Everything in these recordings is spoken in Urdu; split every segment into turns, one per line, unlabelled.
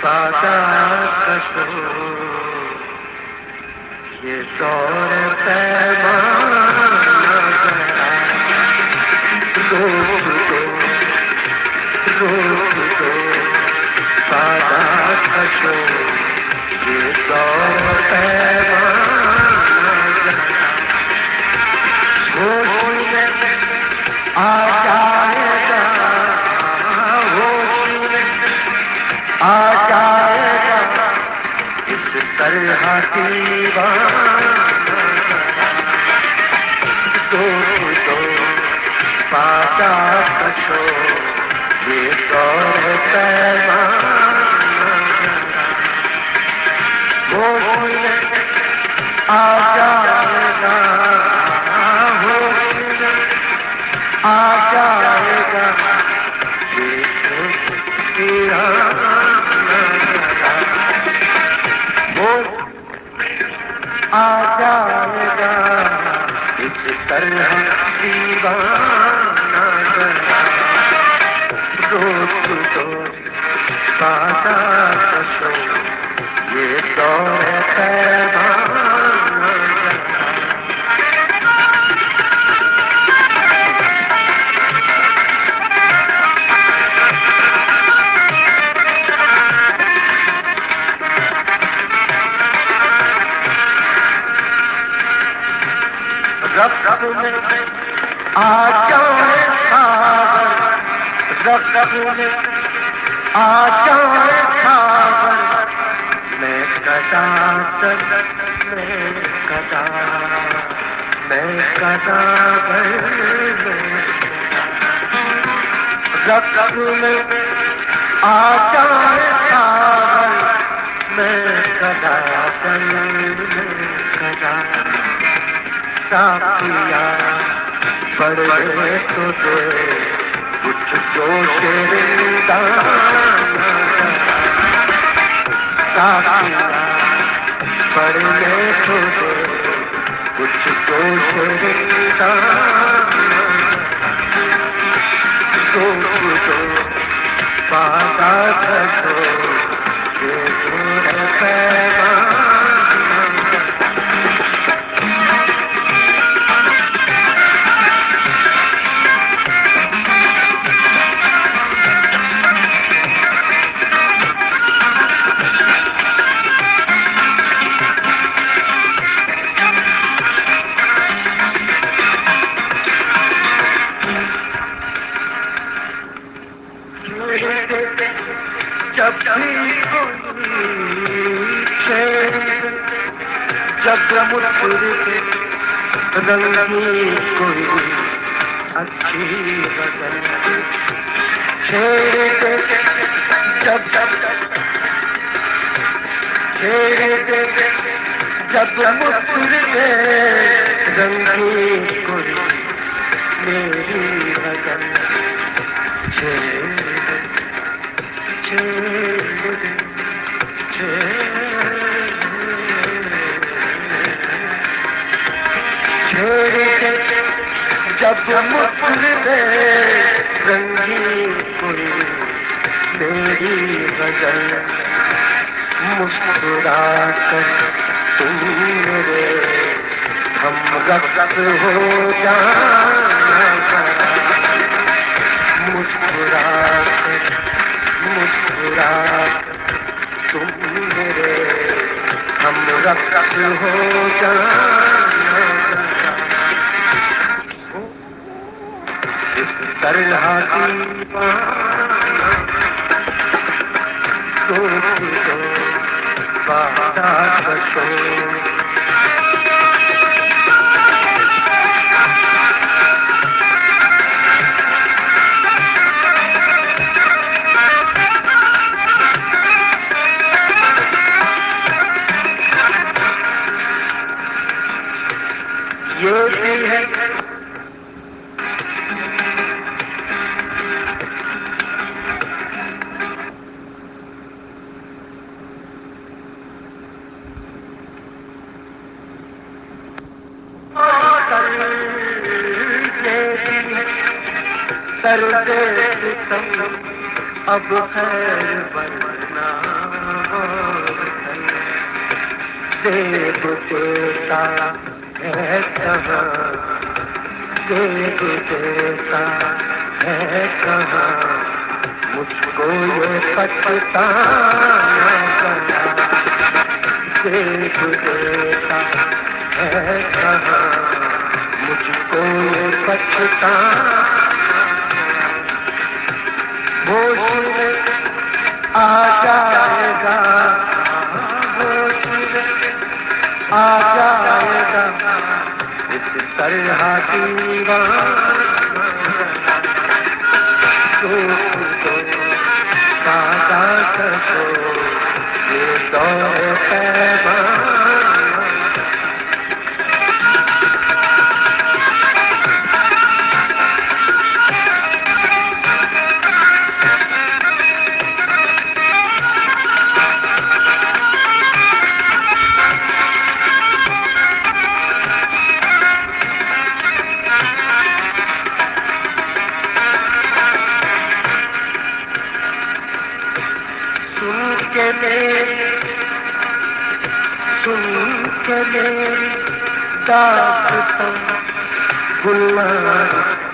سادات کشو یہ دور پیمان روک دو سادات کشو یہ دور پیمان ہوش میں آ جائے گا ہوش میں آ جائے گا اس طرح دیوانہ دو سادات کشو یہ دور پیمان ہوش میں آ جائے گا ہوش میں آ جائے گا آ جائے گا اس طرح دیوانہ روک دو سادات کشو یہ دور پیمان رب میں آ جائے خاور رب میں آ جائے خاور میں کدا رب میں آ جائے خاور میں کدا ساقیا پڑے تو دے کچھ جوش رندہ ساقیا پڑے تو دے کچھ جوش رندہ سوچ دو سادات کشو یہ دور پیمان جب مسکرے رنگی کوئی اچھی غزل چھیڑے جب مسکرے رنگی کوئی میری غزل جب مسکرے رنگی کوئی میری غزل مسکرا کر تم میرے ہم غرق ہو جانا مسکرا کر تم میرے ہم غرق ہو جانا طرح دیوانہ سوچ دو سادات کشو یہ بھی ہے درد ستم اب خیر بننا دیکھ دیتا ہے کہاں، دیکھ دیتا ہے کہاں، مجھ کو یہ پچھتانا پڑا، دیکھ دیتا ہے کہاں، مجھ کو یہ پچھتانا، ہوش میں آ جائے گا، ہوش میں آ جائے گا اس طرح دیوانہ، سادہ کرو یہ دور پیمان، سن کے میری داستان گلنار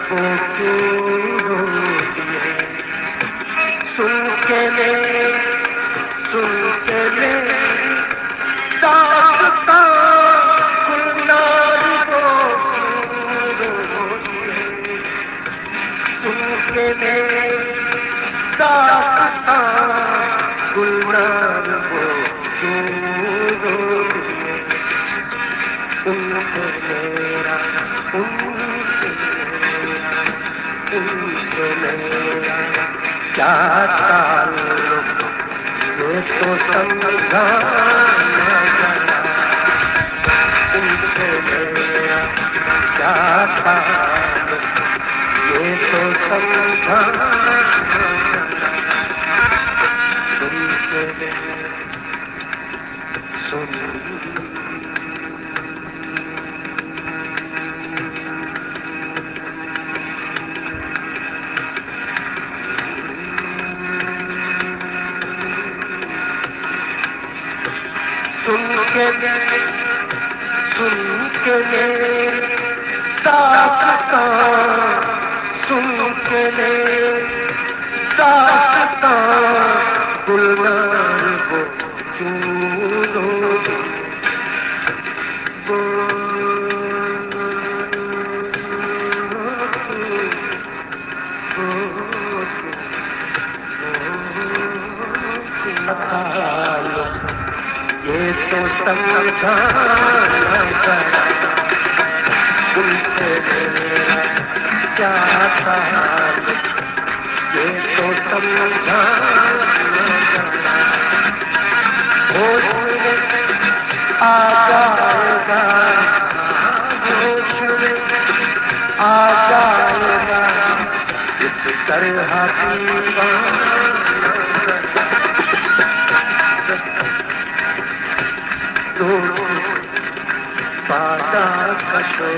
کو کیوں روتی ہے، سن کے میری داستان گلنار کو کیوں روتی ہے، سن کے میری داستان گلنار کو کیوں روتی ہے، ان سے میرا کیا تعلق یہ تو سمجھانا ذرا، ان سے میرا کیا تعلق یہ تو سمجھانا ذرا، ان سے سن کے میری داستان، سن کے میری داستان گلنار کو کیوں روتی، یہ تو سمجھانا ذرا، ان سے میرا کیا تعلق یہ تو سمجھانا ذرا، ہوش میں آ جائے گا، ہوش میں آ جائے گا اس طرح دیوانہ، سادہ کشو